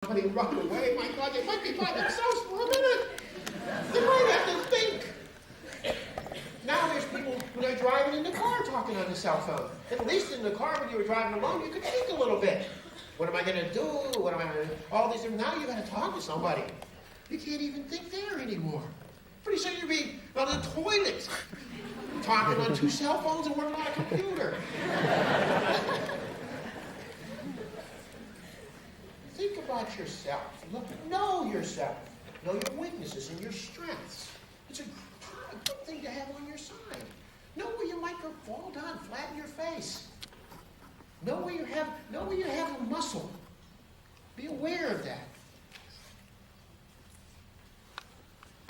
somebody run away. My God, they might be by themselves for a minute. They might have to think. Now there's people when they're driving in the car talking on the cell phone. At least in the car when you were driving alone, you could think a little bit. What am I going to do? What am I going to do? All these. Now you got to talk to somebody. You can't even think there anymore. Pretty soon you'll be on the toilet talking on 2 cell phones and working on a computer. Think about yourself. Know yourself. Know your weaknesses and your strengths. It's a good thing to have on your side. Know where you might go fall down, flatten your face. Know where you have a muscle. Be aware of that.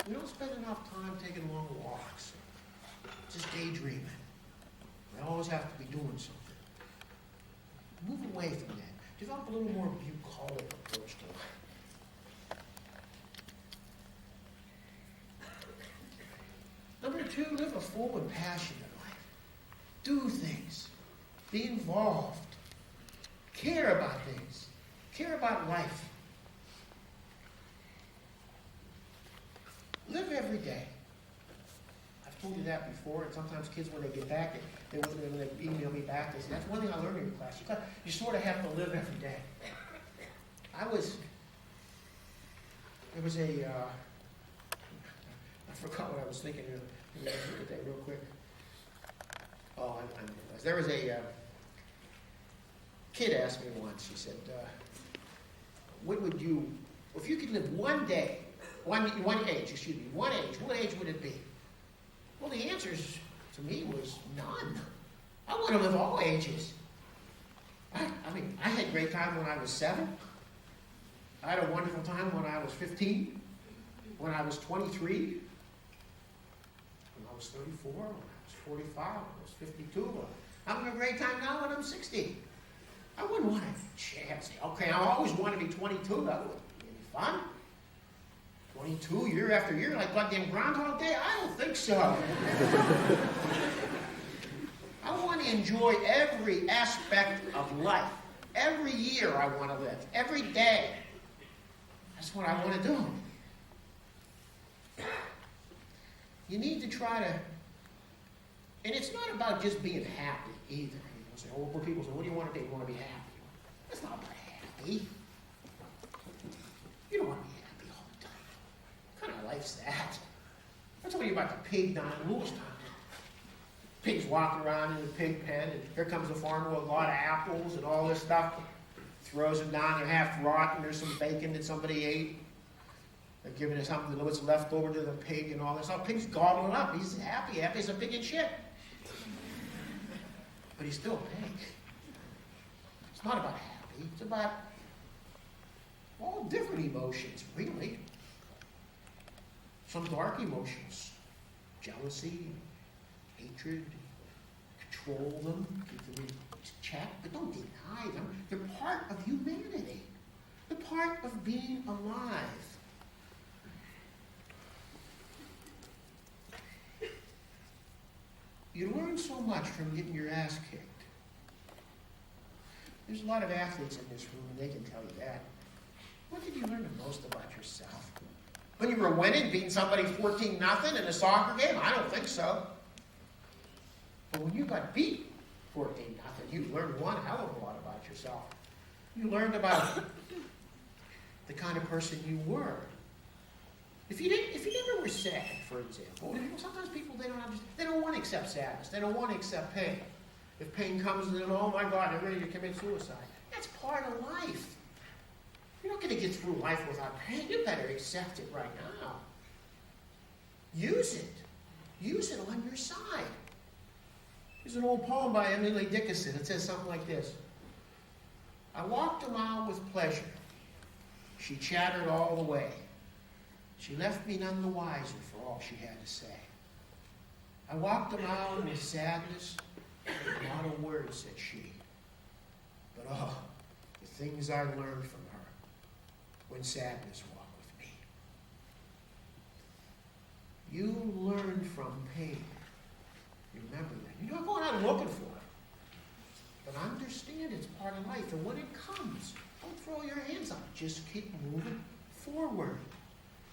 We don't spend enough time taking long walks. Just daydreaming. We always have to be doing something. Move away from that. Develop a little more bucolic approach to life. Number 2, live a full and passionate life. Do things. Be involved. Care about things. Care about life. Live every day. I've told you that before, and sometimes kids, when they get back, when they email me back, they say, that's one thing I learned in your class. You sort of have to live every day. I forgot what I was thinking. Let me look at that real quick. Oh, I realized. There was a kid asked me once, she said, what would you, if you could live one day, one age would it be? Well, the answer to me was none. I want to live all ages. I had a great time when I was 7. I had a wonderful time when I was 15, when I was 23, when I was 34, when I was 45, when I was 52. I'm having a great time now when I'm 60. I wouldn't want to chance. Okay, I always want to be 22. That would be any fun. 22 year after year, like goddamn Groundhog Day? I don't think so. I want to enjoy every aspect of life. Every year I want to live. Every day. That's what I want to do. You need to try to, and it's not about just being happy either. People say, what do you want to be? You want to be happy. That's not about happy. You don't want to be happy all the time. What kind of life's that? I'm telling you about the pig down in Lewistown. Pigs walking around in the pig pen, and here comes a farmer with a lot of apples and all this stuff. Throws them down, they're half rotten, there's some bacon that somebody ate. They're giving it something, what's left over to the pig and all this stuff. Pig's gobbling up. He's happy as a pig in shit. But he's still a pig. It's not about happy. It's about all different emotions, really. Some dark emotions. Jealousy, hatred. Control them. Keep them in check. But don't deny them. They're part of humanity. They're part of being alive. You learn so much from getting your ass kicked. There's a lot of athletes in this room, and they can tell you that. What did you learn the most about yourself? When you were winning, beating somebody 14-0 in a soccer game? I don't think so. But when you got beat 14-0, you learned one hell of a lot about yourself. You learned about the kind of person you were. If you never were sad, for example, sometimes people, they don't want to accept sadness. They don't want to accept pain. If pain comes to them, oh my God, they're ready to commit suicide. That's part of life. You're not going to get through life without pain. You better accept it right now. Use it. Use it on your side. There's an old poem by Emily Dickinson. It says something like this. I walked a mile with pleasure. She chattered all the way. She left me none the wiser for all she had to say. I walked a mile with sadness, not a word said she. But oh, the things I learned from her when sadness walked with me. You learn from pain. Remember that. You're not going out looking for it. But understand it's part of life. And when it comes, don't throw your hands up. Just keep moving forward.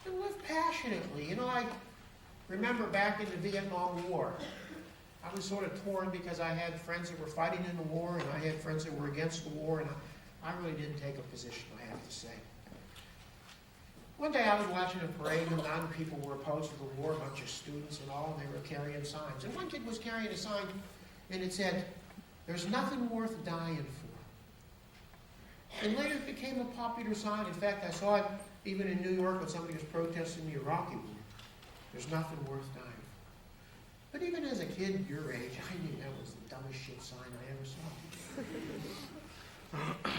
And live passionately. You know, I remember back in the Vietnam War, I was sort of torn because I had friends that were fighting in the war, and I had friends that were against the war, and I really didn't take a position, I have to say. One day I was watching a parade, and non-people were opposed to the war, a bunch of students and all, and they were carrying signs. And one kid was carrying a sign, and it said, "There's nothing worth dying for." And later it became a popular sign. In fact, I saw it even in New York when somebody was protesting the Iraqi war. There's nothing worth dying for. But even as a kid your age, I knew that was the dumbest shit sign I ever saw.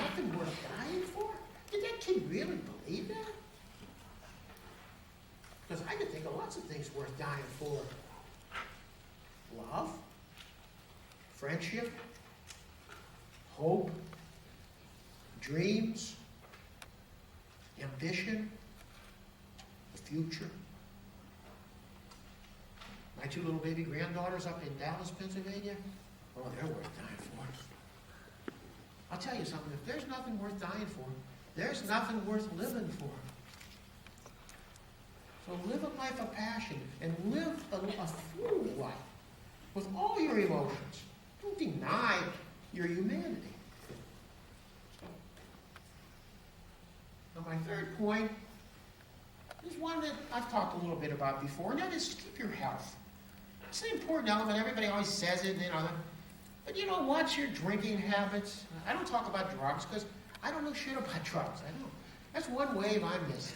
Nothing worth dying for? Did that kid really believe that? Because I could think of lots of things worth dying for. Love, friendship, hope, dreams, ambition, the future. My two little baby granddaughters up in Dallas, Pennsylvania, oh, they're worth dying for. I'll tell you something, if there's nothing worth dying for, there's nothing worth living for. So live a life of passion and live a full life with all your emotions. Don't deny your humanity. Now, my third point is one that I've talked a little bit about before, and that is keep your health. It's an important element. Everybody always says it, you know. But you know, watch your drinking habits. I don't talk about drugs because I don't know shit about drugs. I don't. That's one wave I missed.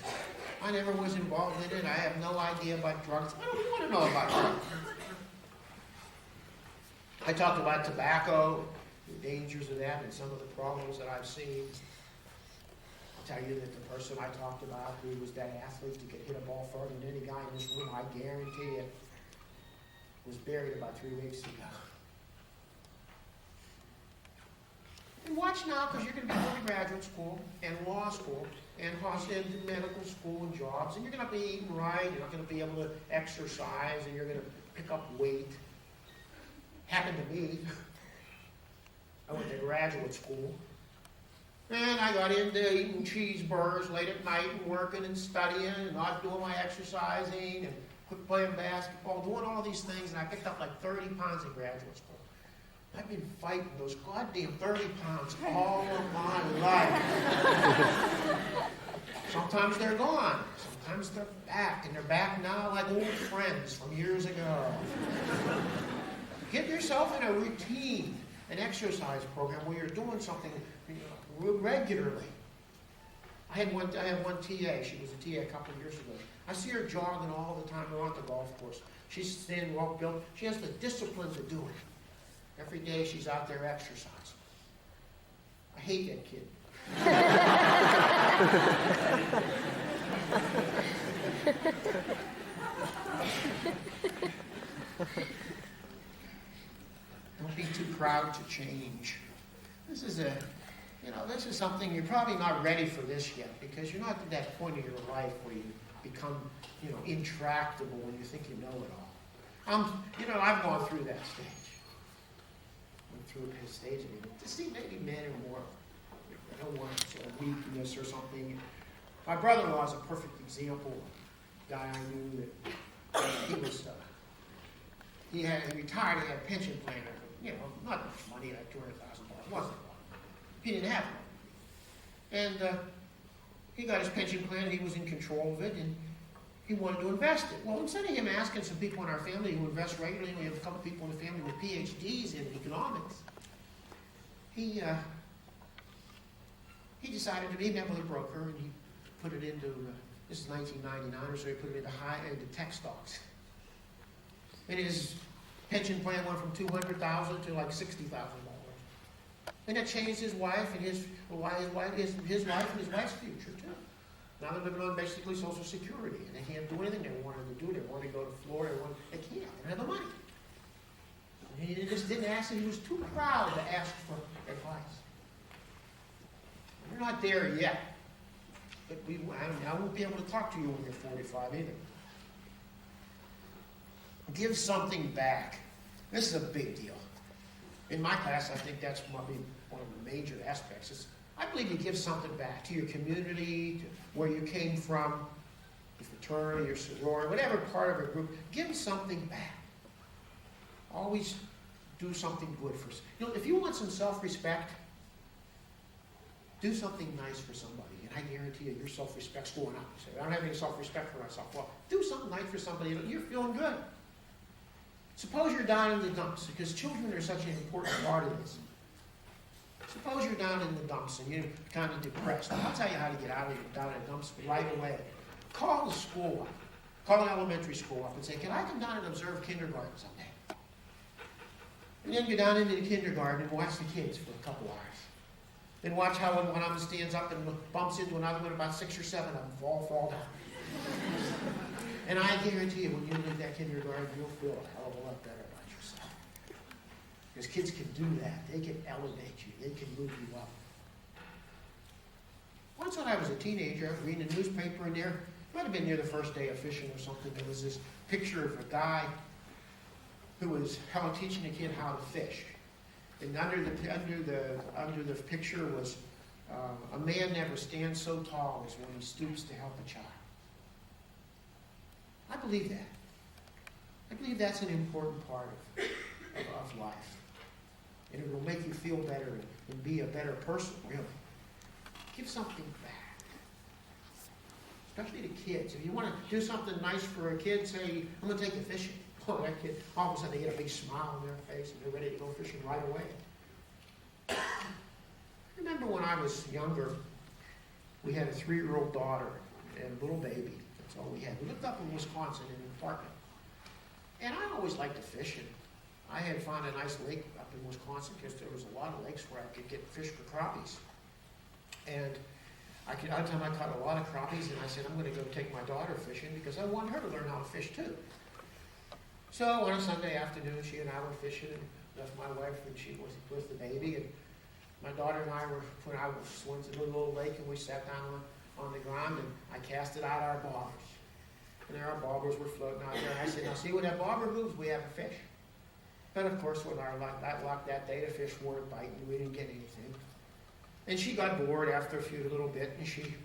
I never was involved in it. I have no idea about drugs. I don't want to know about drugs. I talked about tobacco, the dangers of that, and some of the problems that I've seen. I'll tell you that the person I talked about who was that athlete who could hit a ball further than any guy in this room, I guarantee it, was buried about 3 weeks ago. And watch now, because you're going to be going to graduate school and law school and medical school and jobs, and you're going to be eating right, you're not going to be able to exercise, and you're going to pick up weight. Happened to me. I went to graduate school, and I got into eating cheeseburgers late at night and working and studying and not doing my exercising and quit playing basketball, doing all these things, and I picked up like 30 pounds in graduate school. I've been fighting those goddamn 30 pounds all of my life. Sometimes they're gone. Sometimes they're back, and they're back now like old friends from years ago. Get yourself in a routine, an exercise program where you're doing something regularly. I had one TA. She was a TA a couple of years ago. I see her jogging all the time around the golf course. She's thin, well-built. She has the discipline to do it. Every day she's out there exercising. I hate that kid. Don't be too proud to change. This is something you're probably not ready for this yet because you're not at that point in your life where you become, intractable when you think you know it all. I've gone through that stage. Went through a stage to see maybe men are more, I don't want sort of weakness or something. My brother-in-law is a perfect example. A guy I knew that he was, he retired, he had a pension plan, not much money, like $200,000, wasn't a lot. He didn't have one. And he got his pension plan, he was in control of it, and he wanted to invest it. Well, instead of him asking some people in our family who invest regularly, we have a couple people in the family with PhDs in economics, he decided to be a member of the broker, and he put it into, this is 1999, so he put it into tech stocks. And his pension plan went from $200,000 to like $60,000. And that changed his wife and his life and his wife's future too. Now they're living on basically Social Security, and they can't do anything they wanted to do. They want to go to Florida. They can't. They don't have the money. And he just didn't ask, and he was too proud to ask for advice. We're not there yet. But I won't be able to talk to you when you're 45 either. Give something back. This is a big deal. In my class, I think that's probably one of the major aspects. Is I believe you give something back to your community, to where you came from, your fraternity, your sorority, whatever part of a group. Give something back. Always do something good for. If you want some self-respect, do something nice for somebody, and I guarantee you, your self-respect's going up. You say, I don't have any self-respect for myself. Well, do something nice for somebody. You're feeling good. Suppose you're down in the dumps, because children are such an important part of this. Suppose you're down in the dumps and you're kind of depressed. I'll tell you how to get out of down in the dumps right away. Call the school up. Call an elementary school up and say, can I come down and observe kindergarten someday? And then go down into the kindergarten and watch the kids for a couple hours. Then watch how one of them stands up and bumps into another one, about 6 or 7 of them fall down. And I guarantee you, when you leave that kindergarten, you'll feel a hell of a lot better about yourself. Because kids can do that. They can elevate you. They can move you up. Once when I was a teenager, I was reading a newspaper in there. It might have been near the first day of fishing or something. There was this picture of a guy who was teaching a kid how to fish. And under the picture was a man never stands so tall as when he stoops to help a child. I believe that. I believe that's an important part of life. And it will make you feel better and be a better person, really. Give something back. Especially to kids. If you want to do something nice for a kid, say, I'm going to take you fishing. Oh, that kid, all of a sudden they get a big smile on their face and they're ready to go fishing right away. I remember when I was younger, we had a 3-year-old daughter and a little baby. That's all we had. We lived up in Wisconsin in an apartment. And I always liked to fish. And I had found a nice lake up in Wisconsin because there was a lot of lakes where I could get fish for crappies. And at the time I caught a lot of crappies, and I said, I'm going to go take my daughter fishing because I want her to learn how to fish too. So on a Sunday afternoon, she and I were fishing, and left my wife when she was with the baby, and my daughter and I were put out swings in a little lake, and we sat down on the ground, and I casted out our bobbers. And there our bobbers were floating out there. And I said, now see when that bobber moves, we have a fish. But of course, with our luck that day, the fish weren't biting, we didn't get anything. And she got bored after a little bit, and she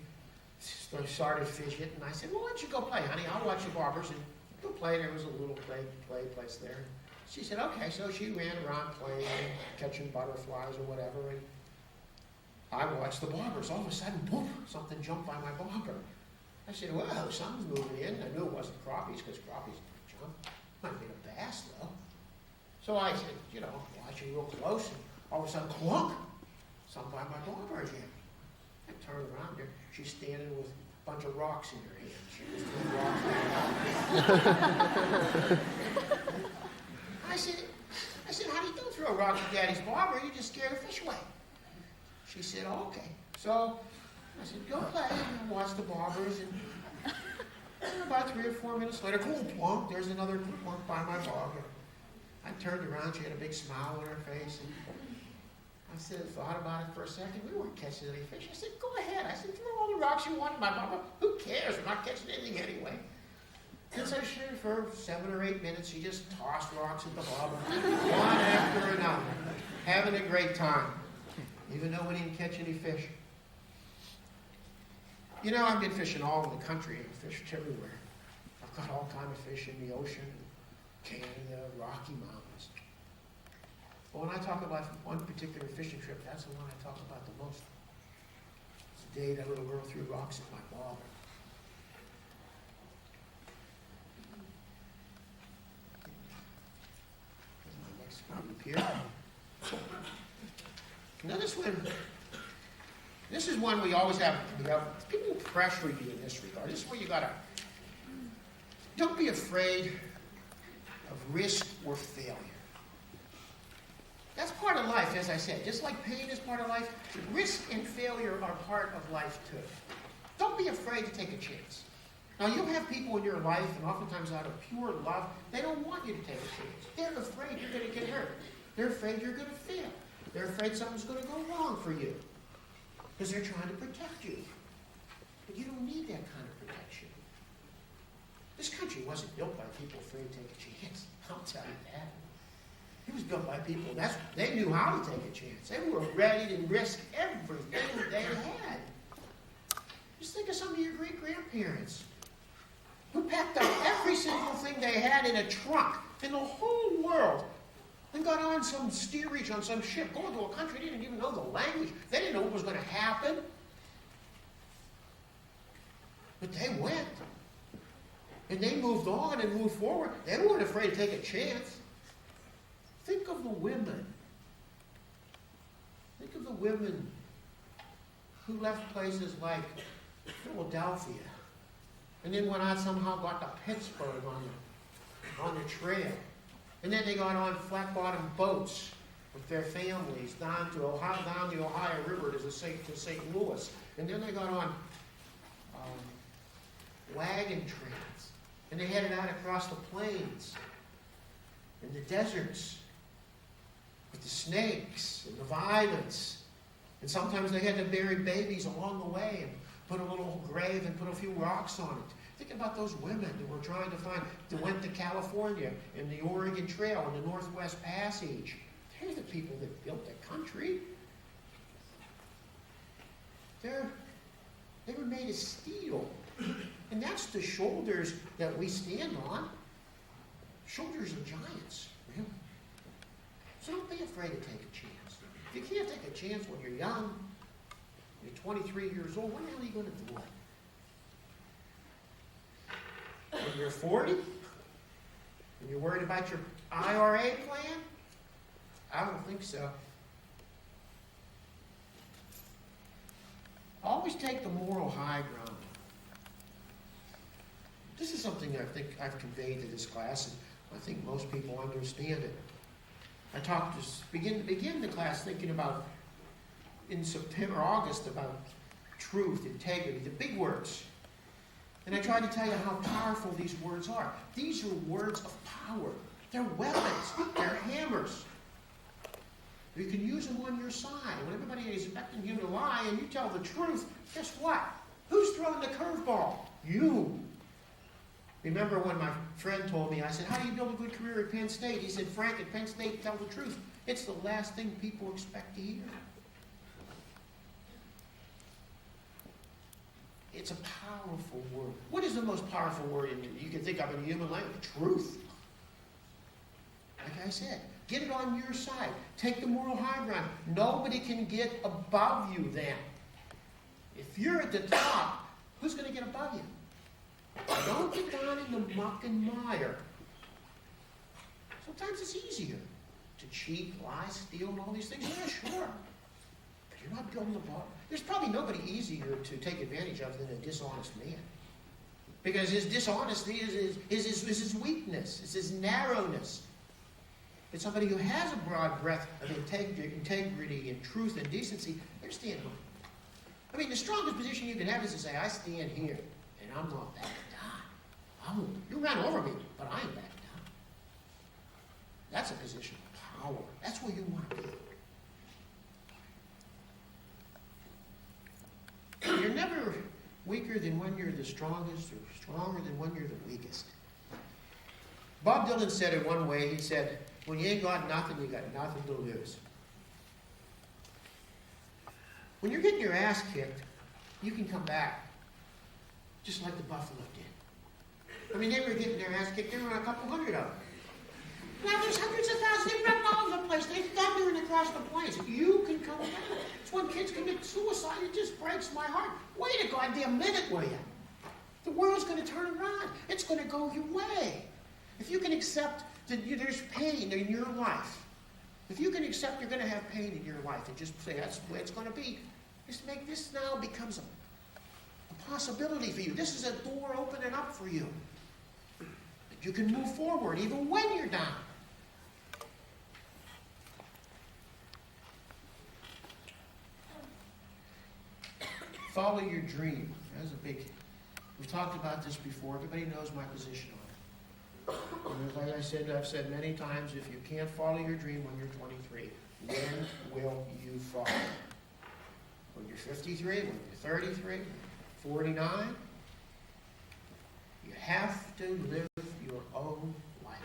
started fishing, and I said, well, why don't you go play, honey? I'll watch the bobbers, and go play. There was a little play place there. She said, okay. So she ran around playing, catching butterflies or whatever, and I watched the bobbers. All of a sudden, boom, something jumped by my bobber. I said, well, something's moving in. I knew it wasn't crappies because crappies don't jump. Might have been a bass, though. So I said, watching real close, and all of a sudden, clunk, something by my bobber again. I turned around there. She's standing with a bunch of rocks in her hand. She was throwing rocks. I said, honey, don't throw rocks at Daddy's bobber. You just scare the fish away. She said, oh, okay. So I said, go play and watch the bobbers. And about 3 or 4 minutes later, plunk, there's another plunk by my bobber. I turned around. She had a big smile on her face. And I thought about it for a second. We weren't catching any fish. I said, go ahead. I said, throw all the rocks you want at my bobber. Who cares? We're not catching anything anyway. And so for 7 or 8 minutes, she just tossed rocks at the bobber, one after another, having a great time, even though we didn't catch any fish. I've been fishing all over the country and fished everywhere. I've caught all kinds of fish in the ocean, Canada, Rocky Mountains. But when I talk about one particular fishing trip, that's the one I talk about the most. It's the day that little girl threw rocks at my bobber. Here. Now this is one we always have. People pressure you in this regard. This is where you don't be afraid of risk or failure. That's part of life, as I said. Just like pain is part of life, risk and failure are part of life too. Don't be afraid to take a chance. Now, you'll have people in your life, and oftentimes out of pure love, they don't want you to take a chance. They're afraid you're going to get hurt. They're afraid you're going to fail. They're afraid something's going to go wrong for you because they're trying to protect you. But you don't need that kind of protection. This country wasn't built by people afraid to take a chance. I'll tell you that. He was built by people. They knew how to take a chance. They were ready to risk everything they had. Just think of some of your great-grandparents who packed up every single thing they had in a trunk in the whole world and got on some steerage on some ship going to a country they didn't even know the language. They didn't know what was going to happen. But they went. And they moved on and moved forward. They weren't afraid to take a chance. Think of the women. Think of the women who left places like Philadelphia and then went on somehow got to Pittsburgh on the trail. And then they got on flat-bottom boats with their families down the Ohio River to St. Louis. And then they got on wagon trains. And they headed out across the plains and the deserts with the snakes and the violence. And sometimes they had to bury babies along the way and put a little grave and put a few rocks on it. Think about those women that were trying to find, that went to California and the Oregon Trail and the Northwest Passage. They're the people that built the country. They were made of steel. And that's the shoulders that we stand on. Shoulders of giants, really. So don't be afraid to take a chance. If you can't take a chance when you're young, you're 23 years old, when the hell are you going to do it? When you're 40? When you're worried about your IRA plan? I don't think so. Always take the moral high ground. This is something I think I've conveyed to this class, and I think most people understand it. I talked to begin the class thinking about, in September, August, about truth, integrity, the big words. And I tried to tell you how powerful these words are. These are words of power. They're weapons. They're hammers. You can use them on your side. When everybody is expecting you to lie and you tell the truth, guess what? Who's throwing the curveball? You. Remember when my friend told me, I said, how do you build a good career at Penn State? He said, Frank, at Penn State, tell the truth. It's the last thing people expect to hear. It's a powerful word. What is the most powerful word you can think of in human language? Truth. Like I said, get it on your side. Take the moral high ground. Nobody can get above you then. If you're at the top, who's going to get above you? Don't get down in the muck and mire. Sometimes it's easier to cheat, lie, steal, and all these things. Yeah, sure. But you're not building the bar. There's probably nobody easier to take advantage of than a dishonest man. Because his dishonesty is his weakness. It's his narrowness. But somebody who has a broad breadth of integrity and truth and decency, they're standing on. I mean, the strongest position you can have is to say, I stand here, and I'm not backing down. You ran over me, but I ain't backing down. That's a position of power. That's where you want to be. You're never weaker than when you're the strongest, or stronger than when you're the weakest. Bob Dylan said it one way. He said, when you ain't got nothing, you got nothing to lose. When you're getting your ass kicked, you can come back, just like the Buffalo did. I mean, they were getting their ass kicked. There were a couple hundred of them. Now there's hundreds of thousands. They run all over the place. They're thundering across the plains. You can come back. It's when kids commit suicide. It just breaks my heart. Wait a goddamn minute, will you? The world's going to turn around. It's going to go your way. If you can accept that there's pain in your life, if you can accept you're going to have pain in your life and just say that's the way it's going to be, just make this now becomes a possibility for you. This is a door opening up for you. That you can move forward even when you're down. Follow your dream. That's a big. We've talked about this before. Everybody knows my position on it. And like I've said many times, if you can't follow your dream when you're 23, when will you follow? When you're 53, when you're 33, 49? You have to live your own life.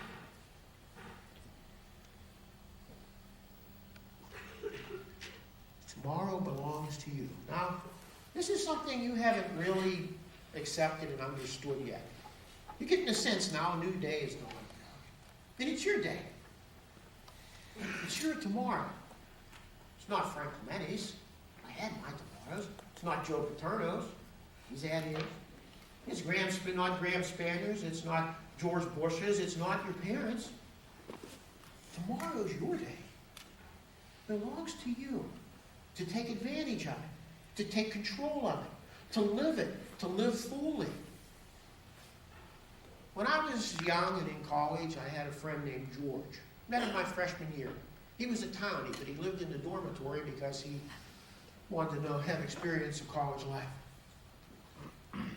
belongs to you. Now, this is something you haven't really accepted and understood yet. You're getting a sense now a new day is going. And it's your day. It's your tomorrow. It's not Frank Clemente's. I had my tomorrows. It's not Joe Paterno's. He's had his. It's not Graham Spanier's. It's not George Bush's. It's not your parents'. Tomorrow's your day. It belongs to you to take advantage of it, to take control of it, to live fully. When I was young and in college, I had a friend named George. Met him my freshman year. He was a townie, but he lived in the dormitory because he wanted to have experience of college life.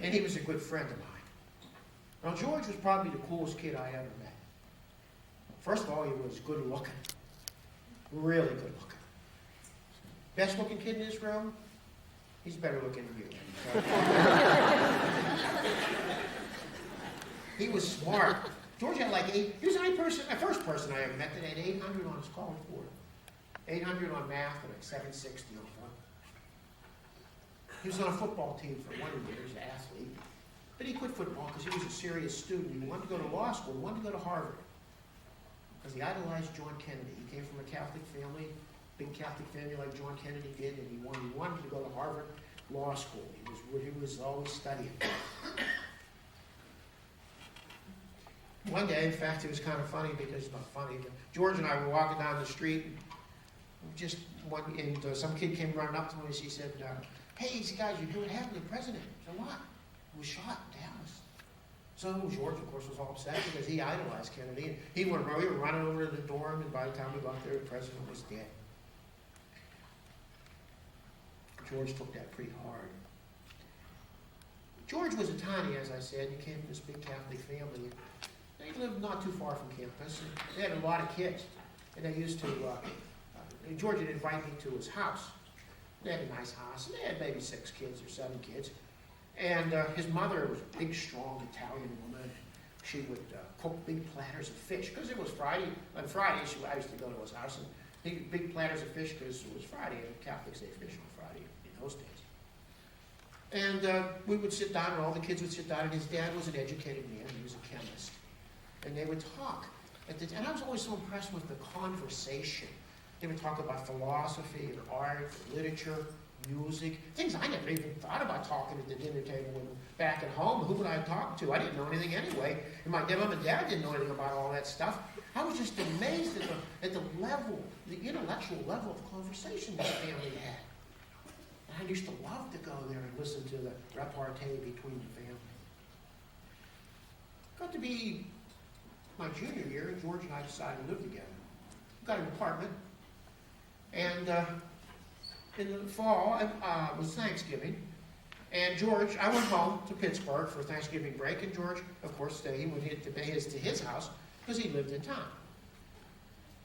And he was a good friend of mine. Now, George was probably the coolest kid I ever met. First of all, he was good looking. Really good looking. Best looking kid in this room? He's better looking than you. He was smart. George had like 8. He was the first person I ever met that had 800 on his college board. 800 on math and like 760 on one. He was on a football team for 1 year. He was an athlete. But he quit football because he was a serious student. He wanted to go to law school. He wanted to go to Harvard. Because he idolized John Kennedy. He came from a Catholic family, big Catholic family like John Kennedy did, and he wanted to go to Harvard Law School. He was always studying. One day, in fact, it was kind of funny because, not funny, George and I were walking down the street, and some kid came running up to me and she said, hey, these guys, you hear what happened to the president? I said, what? He was shot in Dallas. So George, of course, was all upset because he idolized Kennedy. And we were running over to the dorm, and by the time we got there, the president was dead. George took that pretty hard. George was a tiny, as I said. He came from this big Catholic family. They lived not too far from campus. And they had a lot of kids. And they used to, George would invite me to his house. They had a nice house. And they had maybe 6 kids or 7 kids. And his mother was a big, strong Italian woman. She would cook big platters of fish. Because it was Friday. On Fridays, I used to go to his house and eat big platters of fish because it was Friday. And Catholics ate fish on Friday in those days. And we would sit down, and all the kids would sit down. And his dad was an educated man. He was a chemist. And they would talk. And I was always so impressed with the conversation. They would talk about philosophy, and art, literature, music, things I never even thought about talking at the dinner table when back at home. Who would I talk to? I didn't know anything anyway. And my mom and dad didn't know anything about all that stuff. I was just amazed at the level, the intellectual level of conversation this family had. And I used to love to go there and listen to the repartee between the family. Got to be my junior year, and George and I decided to live together. Got an apartment. And in the fall, it was Thanksgiving. And George, I went home to Pittsburgh for Thanksgiving break, and George, of course, he went to his house because he lived in town.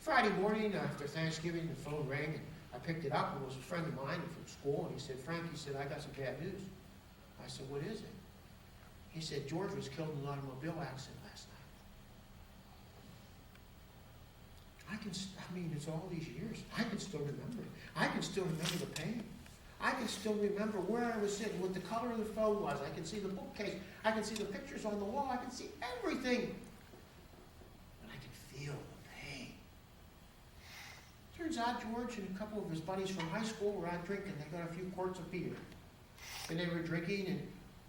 Friday morning after Thanksgiving, the phone rang, and I picked it up, and it was a friend of mine from school, and he said, Frank, I got some bad news. I said, what is it? He said, George was killed in an automobile accident last night. It's all these years. I can still remember it. I can still remember the pain. I can still remember where I was sitting, what the color of the phone was. I can see the bookcase. I can see the pictures on the wall. I can see everything. And I can feel the pain. Turns out George and a couple of his buddies from high school were out drinking. They got a few quarts of beer. And they were drinking, and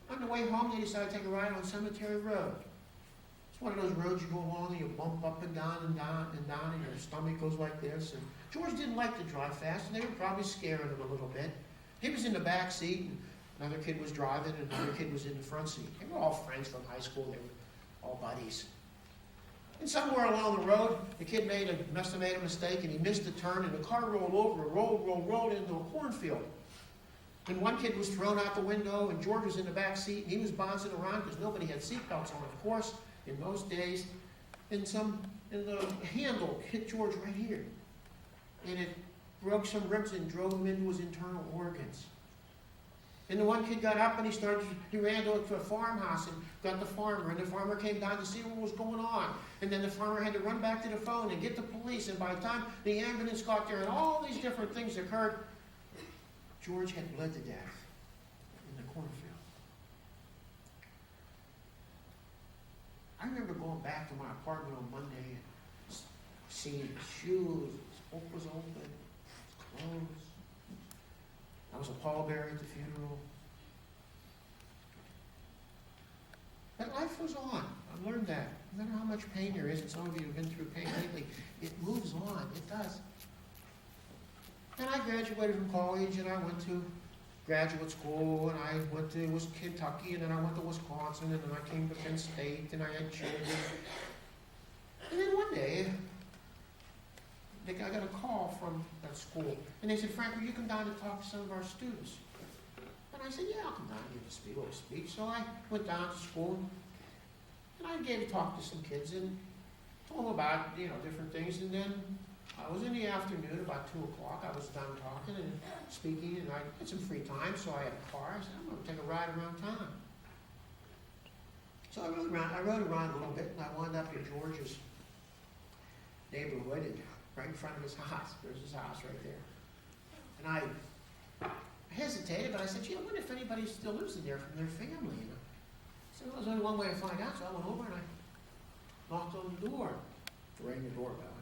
on the way home, they decided to take a ride on Cemetery Road. It's one of those roads you go along and you bump up and down and down and down, and your stomach goes like this. And George didn't like to drive fast, and they were probably scaring him a little bit. He was in the back seat, and another kid was driving, and another kid was in the front seat. They were all friends from high school. They were all buddies. And somewhere along the road, the kid must have made a mistake, and he missed a turn, and the car rolled over, rolled into a cornfield. And one kid was thrown out the window, and George was in the back seat, and he was bouncing around because nobody had seatbelts on, of course, in those days. And the handle hit George right here. And it broke some ribs and drove him into his internal organs. And the one kid got up and he ran to a farmhouse and got the farmer. And the farmer came down to see what was going on. And then the farmer had to run back to the phone and get the police. And by the time the ambulance got there and all these different things occurred, George had bled to death in the cornfield. I remember going back to my apartment on Monday and seeing his shoes, his book was open, his clothes. I was a pallbearer at the funeral. But life goes on. I've learned that. No matter how much pain there is, and some of you have been through pain lately, it moves on. It does. And I graduated from college, and I went to graduate school, and I went to Kentucky, and then I went to Wisconsin, and then I came to Penn State, and I had children. And then one day, I got a call from that school, and they said, "Frank, will you come down and talk to some of our students?" And I said, "Yeah, I'll come down and give a little speech." So I went down to school, and I gave a talk to some kids, and told them about, different things, and then I was in the afternoon, about 2 o'clock, I was done talking and speaking, and I had some free time, so I had a car. I said, "I'm going to take a ride around town." So I rode around a little bit, and I wound up in George's neighborhood, and right in front of his house. There's his house right there. And I hesitated, but I said, "I wonder if anybody still lives in there from their family." So there was only one way to find out, so I went over and I knocked on the door. Rang the doorbell.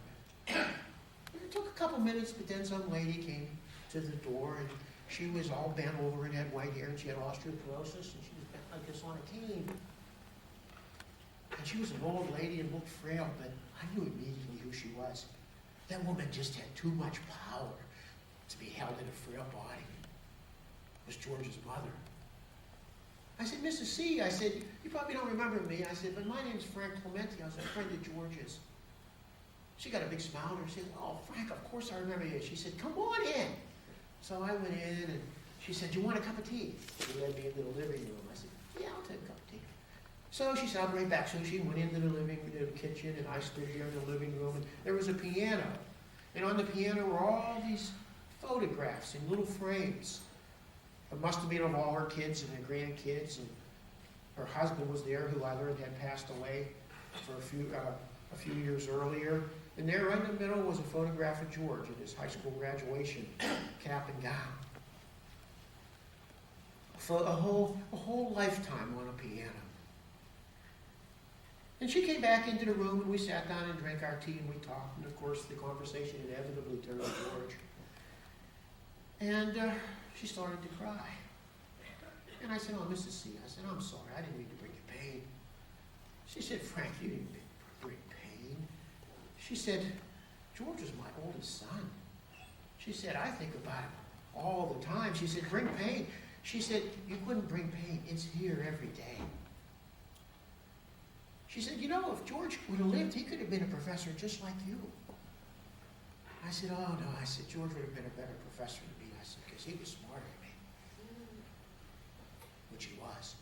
It took a couple minutes, but then some lady came to the door, and she was all bent over and had white hair, and she had osteoporosis, and she was bent like this on a cane. And she was an old lady and looked frail, but I knew immediately who she was. That woman just had too much power to be held in a frail body. It was George's mother. I said, "Mrs. C," I said, "you probably don't remember me." I said, "But my name's Frank Clemente. I was a friend of George's." She got a big smile on her. She said, "Oh, Frank, of course I remember you." She said, "Come on in." So I went in, and she said, "Do you want a cup of tea?" She led me into the living room. I said, "Yeah, I'll take a cup of tea." So she said, "I'll be right back." So she went into the kitchen, and I stood there in the living room, and there was a piano. And on the piano were all these photographs in little frames. It must have been of all her kids and her grandkids, and her husband was there, who I learned had passed away for a few years earlier. And there right in the middle was a photograph of George at his high school graduation, cap and gown. For a whole lifetime on a piano. And she came back into the room, and we sat down and drank our tea, and we talked. And of course, the conversation inevitably turned to George. And she started to cry. And I said, "Oh, Mrs. C," I said, "I'm sorry, I didn't mean to bring you pain." She said, "Frank, you didn't bring pain." She said, "George is my oldest son." She said, "I think about him all the time." She said, "Bring pain." She said, "You couldn't bring pain. It's here every day." She said, "If George would have lived, he could have been a professor just like you." I said, "Oh, no." I said, "George would have been a better professor than me." I said, "Because he was smarter than me." Which he was.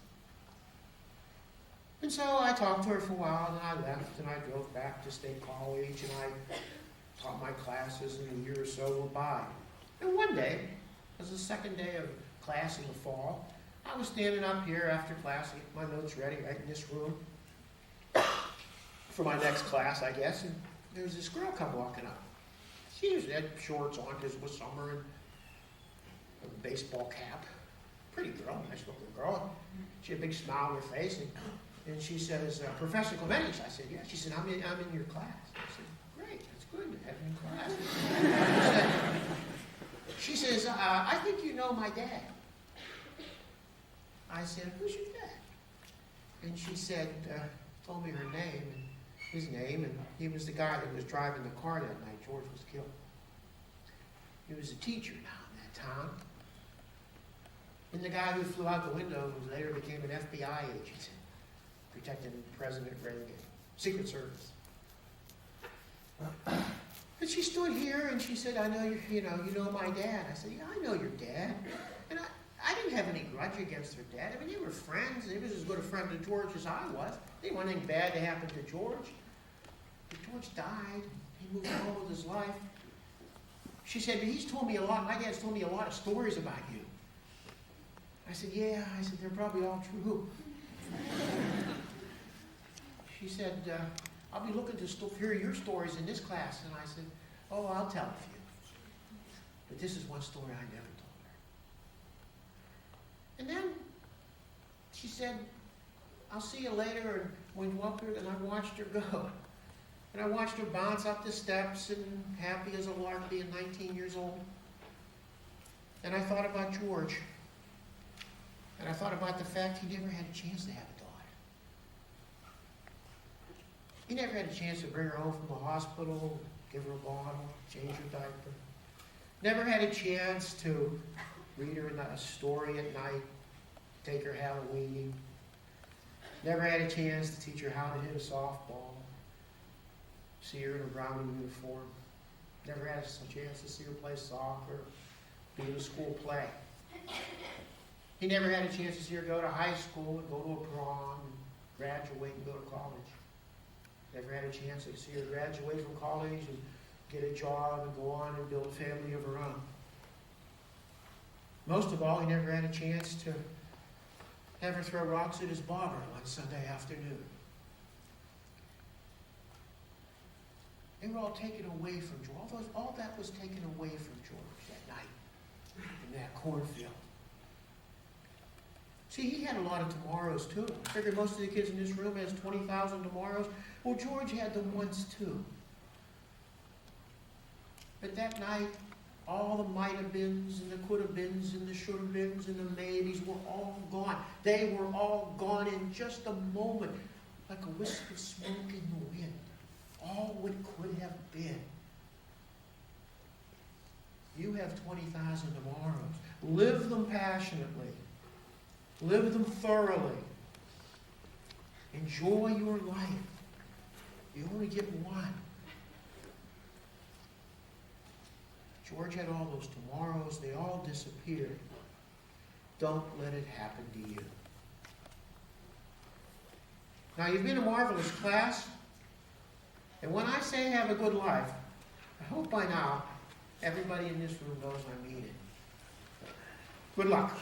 And so I talked to her for a while, and I left, and I drove back to State College, and I taught my classes, and a year or so went by. And one day, it was the second day of class in the fall, I was standing up here after class, getting my notes ready right in this room for my next class, I guess, and there was this girl come walking up. She had shorts on because it was summer, and a baseball cap. Pretty girl, nice looking girl. She had a big smile on her face, and she says, "Professor Clemente." I said, "Yeah." She said, I'm in your class." I said, "Great, that's good to have you in class." She says, "I think you know my dad." I said, "Who's your dad?" And she said, told me her name, and his name, and he was the guy that was driving the car that night George was killed. He was a teacher now in that town. And the guy who flew out the window, who later became an FBI agent, protecting President Reagan, Secret Service. And she stood here and she said, "I know you know my dad." I said, "Yeah, I know your dad." And I didn't have any grudge against her dad. I mean, they were friends. He was as good a friend to George as I was. There wasn't anything bad to happen to George. But George died. He moved on with his life. She said, "But he's told me a lot. My dad's told me a lot of stories about you." I said, "Yeah." I said, "They're probably all true." She said, "I'll be looking to hear your stories in this class." And I said, "Oh, I'll tell a few. But this is one story I never told her." And then she said, I'll see you later, and we walked her, and I watched her go. And I watched her bounce up the steps and happy as a lark being 19 years old. And I thought about George. And I thought about the fact he never had a chance to have a daughter. He never had a chance to bring her home from the hospital, give her a bottle, change her diaper. Never had a chance to read her a story at night, take her Halloween. Never had a chance to teach her how to hit a softball, see her in a brown uniform. Never had a chance to see her play soccer, be in a school play. He never had a chance to see her go to high school and go to a prom, and graduate and go to college. Never had a chance to see her graduate from college and get a job and go on and build a family of her own. Most of all, he never had a chance to have her throw rocks at his barber one Sunday afternoon. They were all taken away from George. All that was taken away from George that night in that cornfield. See, he had a lot of tomorrows too. I figure most of the kids in this room has 20,000 tomorrows. Well, George had them once too. But that night, all the might have beens and the could have beens and the should have beens and the maybes were all gone. They were all gone in just a moment, like a wisp of smoke in the wind. All what could have been. You have 20,000 tomorrows. Live them passionately. Live them thoroughly. Enjoy your life. You only get one. George had all those tomorrows. They all disappeared. Don't let it happen to you. Now, you've been a marvelous class. And when I say have a good life, I hope by now everybody in this room knows I mean it. Good luck.